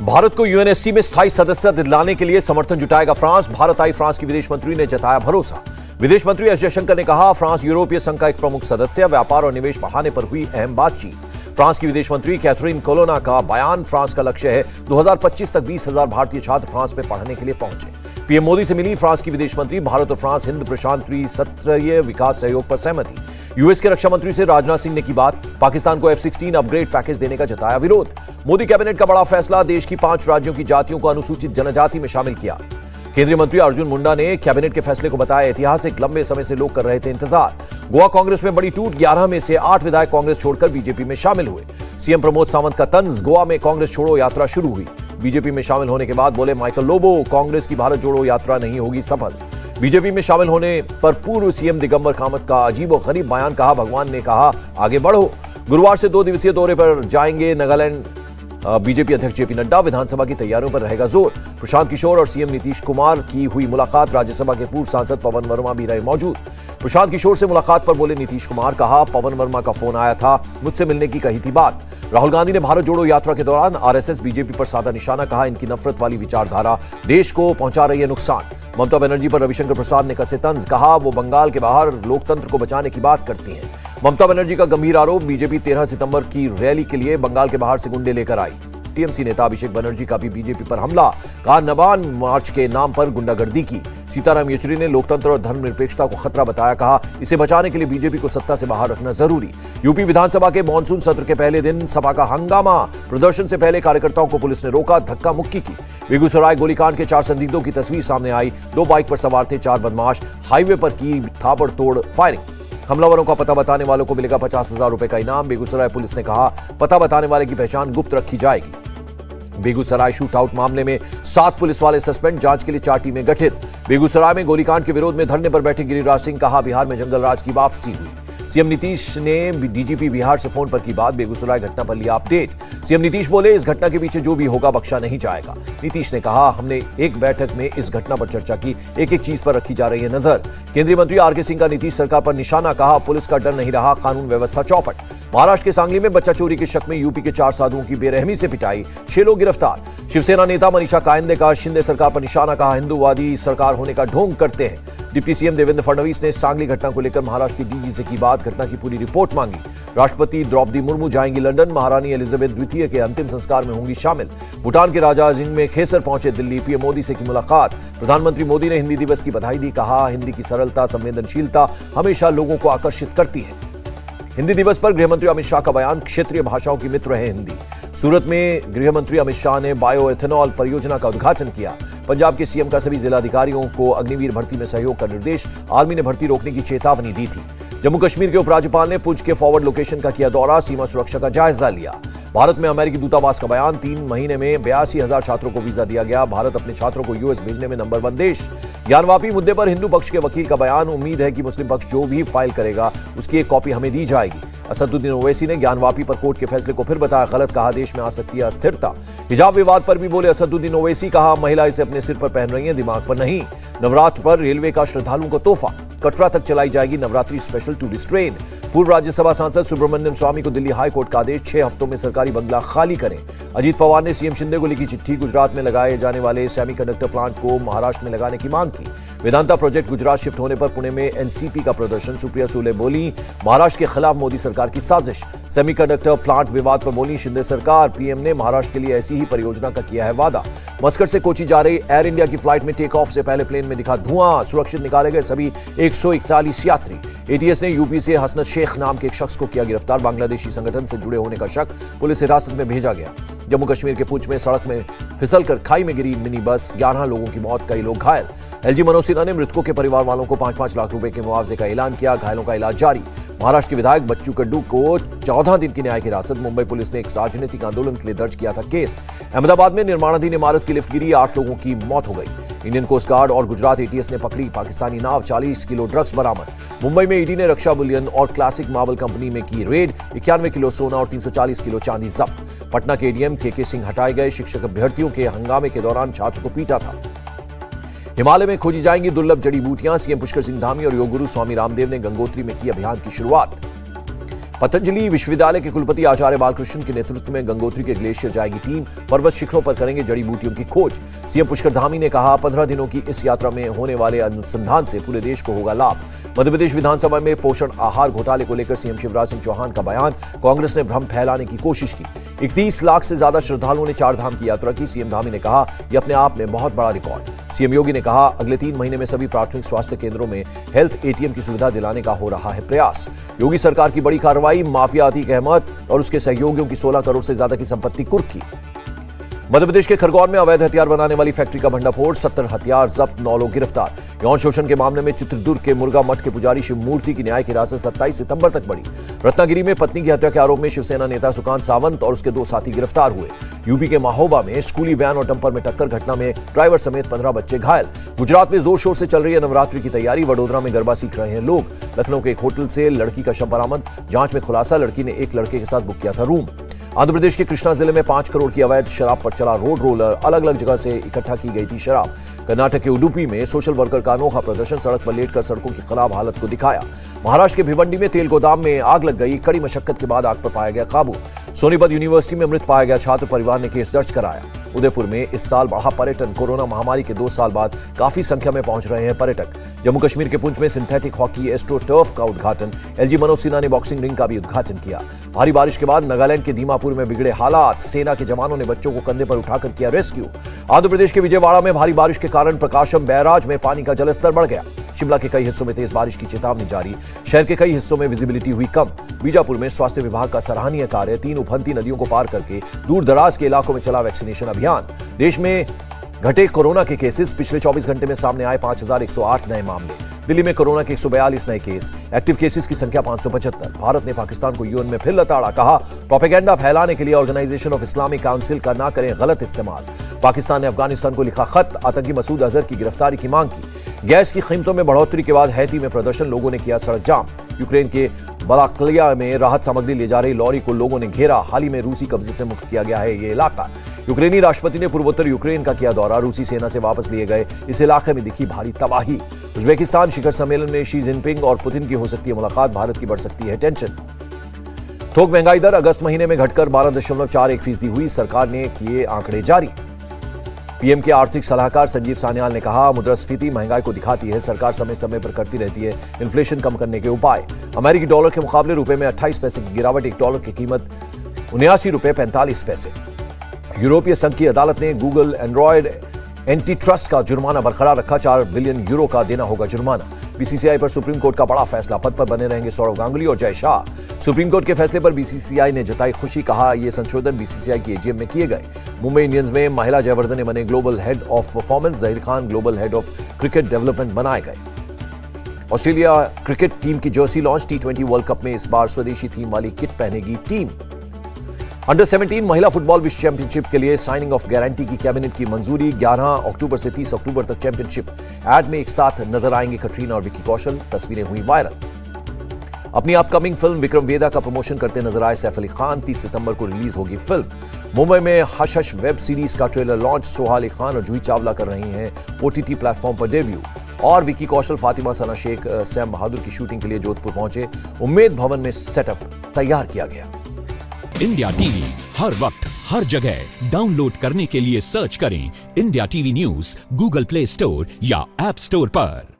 भारत को यूएनएससी में स्थायी सदस्यता दिलाने के लिए समर्थन जुटाएगा फ्रांस। भारत आई फ्रांस की विदेश मंत्री ने जताया भरोसा। विदेश मंत्री एस जयशंकर ने कहा, फ्रांस यूरोपीय संघ का एक प्रमुख सदस्य, व्यापार और निवेश बढ़ाने पर हुई अहम बातचीत। फ्रांस की विदेश मंत्री कैथरीन कोलोना का बयान, फ्रांस का लक्ष्य है 2025 तक 20,000 भारतीय छात्र फ्रांस में पढ़ने के लिए पहुंचे। पीएम मोदी से मिली फ्रांस की विदेश मंत्री। भारत और फ्रांस हिंद प्रशांत त्रिस्तरीय विकास सहयोग पर सहमति। यूएस के रक्षा मंत्री से राजनाथ सिंह ने की बात। पाकिस्तान को F-16 अपग्रेड पैकेज देने का जताया विरोध। मोदी कैबिनेट का बड़ा फैसला, देश की 5 राज्यों की जातियों को अनुसूचित जनजाति में शामिल किया। केंद्रीय मंत्री अर्जुन मुंडा ने कैबिनेट के फैसले को बताया ऐतिहासिक, लंबे समय से लोग कर रहे थे इंतजार। गोवा कांग्रेस में बड़ी टूट, 11 में से 8 विधायक कांग्रेस छोड़कर बीजेपी में शामिल हुए। सीएम प्रमोद सावंत का तंज, गोवा में कांग्रेस छोड़ो यात्रा शुरू हुई। बीजेपी में शामिल होने के बाद बोले माइकल लोबो, कांग्रेस की भारत जोड़ो यात्रा नहीं होगी सफल। बीजेपी में शामिल होने पर पूर्व सीएम दिगंबर कामत का अजीबोगरीब बयान, कहा भगवान ने कहा आगे बढ़ो। गुरुवार से 2 दिवसीय दौरे पर जाएंगे नागालैंड बीजेपी अध्यक्ष जेपी नड्डा। विधानसभा की तैयारियों पर रहेगा जोर। प्रशांत किशोर और सीएम नीतीश कुमार की हुई मुलाकात, राज्यसभा के पूर्व सांसद पवन वर्मा भी रहे मौजूद। प्रशांत किशोर से मुलाकात पर बोले नीतीश कुमार, कहा पवन वर्मा का फोन आया था, मुझसे मिलने की कही थी बात। राहुल गांधी ने भारत जोड़ो यात्रा के दौरान आरएसएस बीजेपी पर साधा निशाना, कहा इनकी नफरत वाली विचारधारा देश को पहुंचा रही है नुकसान। ममता बनर्जी पर रविशंकर प्रसाद ने कसे तंज, कहा वो बंगाल के बाहर लोकतंत्र को बचाने की बात करती हैं। ममता बनर्जी का गंभीर आरोप, बीजेपी 13 सितंबर की रैली के लिए बंगाल के बाहर से गुंडे लेकर आई। टीएमसी नेता अभिषेक बनर्जी का भी बीजेपी पर हमला, कहा नवान मार्च के नाम पर गुंडागर्दी की। सीताराम येचुरी ने लोकतंत्र और धर्मनिरपेक्षता को खतरा बताया, कहा इसे बचाने के लिए बीजेपी को सत्ता से बाहर रखना जरूरी। यूपी विधानसभा के मानसून सत्र के पहले दिन सभा का हंगामा, प्रदर्शन से पहले कार्यकर्ताओं को पुलिस ने रोका, धक्का मुक्की की। बेगूसराय गोलीकांड के 4 संदिग्धों की तस्वीर सामने आई। 2 बाइक पर सवार थे 4 बदमाश, हाईवे पर की ताबड़तोड़ फायरिंग। हमलावरों का पता बताने वालों को मिलेगा 50,000 रुपए का इनाम। बेगूसराय पुलिस ने कहा पता बताने वाले की पहचान गुप्त रखी जाएगी। बेगूसराय शूटआउट मामले में 7 पुलिस वाले सस्पेंड, जांच के लिए 4 टीमें गठित। बेगूसराय में गोलीकांड के विरोध में धरने पर बैठे गिरिराज सिंह, कहा बिहार में जंगल राज की वापसी हुई। सीएम नीतीश ने डीजीपी बिहार से फोन पर की बात, बेगूसराय घटना पर लिया अपडेट। सीएम नीतीश बोले इस घटना के पीछे जो भी होगा बख्शा नहीं जाएगा। नीतीश ने कहा हमने एक बैठक में इस घटना पर चर्चा की, एक चीज पर रखी जा रही है नजर। केंद्रीय मंत्री आरके सिंह का नीतीश सरकार पर निशाना, कहा पुलिस का डर नहीं रहा, कानून व्यवस्था चौपट। महाराष्ट्र के सांगली में बच्चा चोरी के शक में यूपी के 4 साधुओं की बेरहमी से पिटाई, 6 लोग गिरफ्तार। शिवसेना नेता मनीषा कायंदे का शिंदे सरकार पर निशाना, कहा हिंदूवादी सरकार होने का ढोंग करते हैं। डिप्टी सीएम देवेंद्र फडणवीस ने सांगली घटना को लेकर महाराष्ट्र की डीजी से की बात, घटना की पूरी रिपोर्ट मांगी। राष्ट्रपति द्रौपदी मुर्मू जाएंगी लंदन, महारानी एलिजाबेथ द्वितीय के अंतिम संस्कार में होंगी शामिल। भूटान के राजा जिंग में खेसर पहुंचे दिल्ली, पीएम मोदी से की मुलाकात। प्रधानमंत्री मोदी ने हिंदी दिवस की बधाई दी, कहा हिंदी की सरलता, संवेदनशीलता हमेशा लोगों को आकर्षित करती है। हिंदी दिवस पर गृहमंत्री अमित शाह का बयान, क्षेत्रीय भाषाओं की मित्र है हिंदी। सूरत में गृहमंत्री अमित शाह ने बायो एथेनॉल परियोजना का उद्घाटन किया। पंजाब के सीएम का सभी जिलाधिकारियों को अग्निवीर भर्ती में सहयोग का निर्देश, आर्मी ने भर्ती रोकने की चेतावनी दी थी। जम्मू कश्मीर के उपराज्यपाल ने पुंछ के फॉरवर्ड लोकेशन का किया दौरा, सीमा सुरक्षा का जायजा लिया। भारत में अमेरिकी दूतावास का बयान, 3 महीने में 82,000 छात्रों को वीजा दिया गया, भारत अपने छात्रों को यूएस भेजने में नंबर 1 देश। ज्ञानवापी मुद्दे पर हिंदू पक्ष के वकील का बयान, उम्मीद है कि मुस्लिम पक्ष जो भी फाइल करेगा उसकी एक कॉपी हमें दी जाएगी। असदुद्दीन ओवैसी ने ज्ञानवापी पर कोर्ट के फैसले को फिर बताया गलत, कहा देश में आ सकती है अस्थिरता। हिजाब विवाद पर भी बोले असदुद्दीन ओवैसी, कहा महिला इसे अपने सिर पर पहन रही है, दिमाग पर नहीं। नवरात्र पर रेलवे का श्रद्धालुओं को तोहफा, कटरा तक चलाई जाएगी नवरात्रि स्पेशल टूरिस्ट ट्रेन। पूर्व राज्यसभा सांसद सुब्रमण्यम स्वामी को दिल्ली हाईकोर्ट का आदेश, 6 हफ्तों में सरकारी बंगला खाली करें। अजीत पवार ने सीएम शिंदे को लिखी चिट्ठी, गुजरात में लगाए जाने वाले सेमीकंडक्टर प्लांट को महाराष्ट्र में लगाने की मांग की। वेदांता प्रोजेक्ट गुजरात शिफ्ट होने पर पुणे में एनसीपी का प्रदर्शन, सुप्रिया सुले बोली महाराष्ट्र के खिलाफ मोदी सरकार की साजिश। सेमीकंडक्टर प्लांट विवाद पर बोली शिंदे सरकार, पीएम ने महाराष्ट्र के लिए ऐसी ही परियोजना का किया है वादा। मस्कट से कोची जा रही एयर इंडिया की फ्लाइट में टेक ऑफ से पहले प्लेन में दिखा धुआं, सुरक्षित निकाले गए सभी 141 यात्री। एटीएस ने यूपी से हसनत शेख नाम के एक शख्स को किया गिरफ्तार, बांग्लादेशी संगठन से जुड़े होने का शक, पुलिस हिरासत में भेजा गया। जम्मू कश्मीर के पुंछ में सड़क में फिसलकर खाई में गिरी मिनी बस, 11 लोगों की मौत, कई लोग घायल। एलजी मनोज सिन्हा ने मृतकों के परिवार वालों को 5-5 लाख रुपए के मुआवजे का ऐलान किया, घायलों का इलाज जारी। महाराष्ट्र के विधायक बच्चू कडू को 14 दिन की न्यायिक हिरासत, मुंबई पुलिस ने एक राजनीतिक आंदोलन के लिए दर्ज किया था केस। अहमदाबाद में निर्माणाधीन इमारत की लिफ्ट गिरी, 8 लोगों की मौत हो गई। इंडियन कोस्ट गार्ड और गुजरात एटीएस ने पकड़ी पाकिस्तानी नाव, 40 किलो ड्रग्स बरामद। मुंबई में ईडी ने रक्षा बुलियन और क्लासिक मार्बल कंपनी में की रेड, 91 किलो सोना और 340 किलो चांदी जब्त। पटना के एडीएम के सिंह हटाए गए, शिक्षक अभ्यर्थियों के हंगामे के दौरान छात्र को पीटा था। हिमालय में खोजी जाएंगी दुर्लभ जड़ी बूटियां, सीएम पुष्कर सिंह धामी और योग गुरु स्वामी रामदेव ने गंगोत्री में की अभियान की शुरुआत। पतंजलि विश्वविद्यालय के कुलपति आचार्य बालकृष्ण के नेतृत्व में गंगोत्री के ग्लेशियर जाएगी टीम। पर्वत शिखरों पर करेंगे जड़ी बूटियों की खोज। सीएम पुष्कर धामी ने कहा 15 दिनों की इस यात्रा में होने वाले अनुसंधान से पूरे देश को होगा लाभ। मध्यप्रदेश विधानसभा में पोषण आहार घोटाले को लेकर सीएम शिवराज सिंह चौहान का बयान। कांग्रेस ने भ्रम फैलाने की कोशिश की। 31 लाख से ज्यादा श्रद्धालुओं ने चार धाम की यात्रा की। सीएम धामी ने कहा यह अपने आप में बहुत बड़ा रिकॉर्ड। सीएम योगी ने कहा अगले 3 महीने में सभी प्राथमिक स्वास्थ्य केंद्रों में हेल्थ एटीएम की सुविधा दिलाने का हो रहा है प्रयास। योगी सरकार की बड़ी कार्रवाई, माफिया अतीक अहमद और उसके सहयोगियों की 16 करोड़ से ज्यादा की संपत्ति कुर्की। मध्यप्रदेश के खरगोन में अवैध हथियार बनाने वाली फैक्ट्री का भंडाफोड़, 70 हथियार जब्त, 9 लोग गिरफ्तार। यौन शोषण के मामले में चित्रदुर्ग के मुर्गा मठ के पुजारी शिव मूर्ति की न्यायिक हिरासत 27 सितंबर तक बढ़ी। रत्नागिरी में पत्नी की हत्या के आरोप में शिवसेना नेता सुकांत सावंत और उसके 2 साथी गिरफ्तार हुए। यूपी के महोबा में स्कूली वैन और डंपर में टक्कर, घटना में ड्राइवर समेत 15 बच्चे घायल। गुजरात में जोर शोर से चल रही है नवरात्रि की तैयारी। वडोदरा में गरबा सीख रहे हैं लोग। लखनऊ के एक होटल से लड़की का शव बरामद। जांच में खुलासा, लड़की ने एक लड़के के साथ बुक किया था रूम। आंध्र प्रदेश के कृष्णा जिले में 5 करोड़ की अवैध शराब पर चला रोड रोलर। अलग अलग जगह से इकट्ठा की गई थी शराब। कर्नाटक के उडुपी में सोशल वर्कर का अनोखा प्रदर्शन, सड़क पर लेटकर सड़कों की खराब हालत को दिखाया। महाराष्ट्र के भिवंडी में तेल गोदाम में आग लग गई। कड़ी मशक्कत के बाद आग पर पाया गया काबू। सोनीपत यूनिवर्सिटी में मृत पाया गया छात्र, परिवार ने केस दर्ज कराया। उदयपुर में इस साल बढ़ा पर्यटन। कोरोना महामारी के 2 साल बाद काफी संख्या में पहुंच रहे हैं पर्यटक। जम्मू कश्मीर के पुंछ में सिंथेटिक हॉकी एस्ट्रो टर्फ का उद्घाटन। एलजी मनोज सिन्हा ने बॉक्सिंग रिंग का भी उद्घाटन किया। भारी बारिश के बाद नागालैंड के दीमापुर में बिगड़े हालात। सेना के जवानों ने बच्चों को कंधे पर उठाकर किया रेस्क्यू। आंध्र प्रदेश के विजयवाड़ा में भारी बारिश के कारण प्रकाशम बैराज में पानी का जलस्तर बढ़ गया। शिमला के कई हिस्सों में तेज बारिश की चेतावनी जारी। शहर के कई हिस्सों में विजिबिलिटी हुई कम। बीजापुर में स्वास्थ्य विभाग का सराहनीय कार्य। 3 उफनती नदियों को पार करके दूर दराज के इलाकों में चला वैक्सीनेशन अभियान। देश में घटे कोरोना के केसेस। पिछले 24 घंटे में सामने आए 5108 नए मामले। दिल्ली में कोरोना के 142 नए केस। एक्टिव केसेस की संख्या 575। भारत ने पाकिस्तान को यूएन में फिर लताड़ा। कहा प्रोपेगेंडा फैलाने के लिए ऑर्गेनाइजेशन ऑफ इस्लामिक काउंसिल का ना करें गलत इस्तेमाल। पाकिस्तान ने अफगानिस्तान को लिखा खत, आतंकी मसूद अजहर की गिरफ्तारी की मांग की। गैस की कीमतों में बढ़ोतरी के बाद हैती में प्रदर्शन, लोगों ने किया सड़क जाम। यूक्रेन के बलाक्लिया में राहत सामग्री ले जा रही लॉरी को लोगों ने घेरा। हाल ही में रूसी कब्जे से मुक्त किया गया है ये इलाका। यूक्रेनी राष्ट्रपति ने पूर्वोत्तर यूक्रेन का किया दौरा। रूसी सेना से वापस लिए गए इस इलाके में दिखी भारी तबाही। उज्बेकिस्तान शिखर सम्मेलन में शी जिनपिंग और पुतिन की हो सकती है मुलाकात। भारत की बढ़ सकती है टेंशन। थोक महंगाई दर अगस्त महीने में घटकर 12.41% हुई। सरकार ने किए आंकड़े जारी। पीएम के आर्थिक सलाहकार संजीव सान्याल ने कहा मुद्रास्फीति महंगाई को दिखाती है। सरकार समय समय पर करती रहती है इन्फ्लेशन कम करने के उपाय। अमेरिकी डॉलर के मुकाबले रुपए में 28 पैसे की गिरावट। $1 की कीमत 79 रुपए 45 पैसे। यूरोपीय संघ की अदालत ने गूगल एंड्रॉयड एंटी ट्रस्ट का जुर्माना बरकरार रखा। 4 बिलियन यूरो का देना होगा जुर्माना। बीसीसीआई पर सुप्रीम कोर्ट का बड़ा फैसला। पद पर बने रहेंगे सौरव गांगुली और जय शाह। सुप्रीम कोर्ट के फैसले पर बीसीसीआई ने जताई खुशी। कहा ये संशोधन बीसीसीआई की एजीएम में किए गए। मुंबई इंडियंस में महिला जयवर्धने बने global head of performance. Zaheer Khan global head of cricket development बनाए गए। ऑस्ट्रेलिया क्रिकेट टीम की Jersey launch. T20 world cup में इस बार स्वदेशी थीम वाली किट पहनेगी टीम। अंडर 17 महिला फुटबॉल विश्व चैंपियनशिप के लिए साइनिंग ऑफ गारंटी की कैबिनेट की मंजूरी। 11 अक्टूबर से 30 अक्टूबर तक चैंपियनशिप। एड में एक साथ नजर आएंगे कटरीना और विक्की कौशल। तस्वीरें हुई वायरल। अपनी अपकमिंग फिल्म विक्रम वेदा का प्रमोशन करते नजर आए सैफ अली खान। 30 सितंबर को रिलीज होगी फिल्म। मुंबई में हश हश वेब सीरीज का ट्रेलर लॉन्च। सोहा अली खान और जूही चावला कर रही हैं OTT प्लेटफॉर्म पर डेब्यू। और विक्की कौशल, फातिमा सना शेख, सैम बहादुर की शूटिंग के लिए जोधपुर पहुंचे। उम्मेद भवन में सेटअप तैयार किया गया। इंडिया टीवी हर वक्त हर जगह डाउनलोड करने के लिए सर्च करें India TV news Google play store या ऐप स्टोर पर।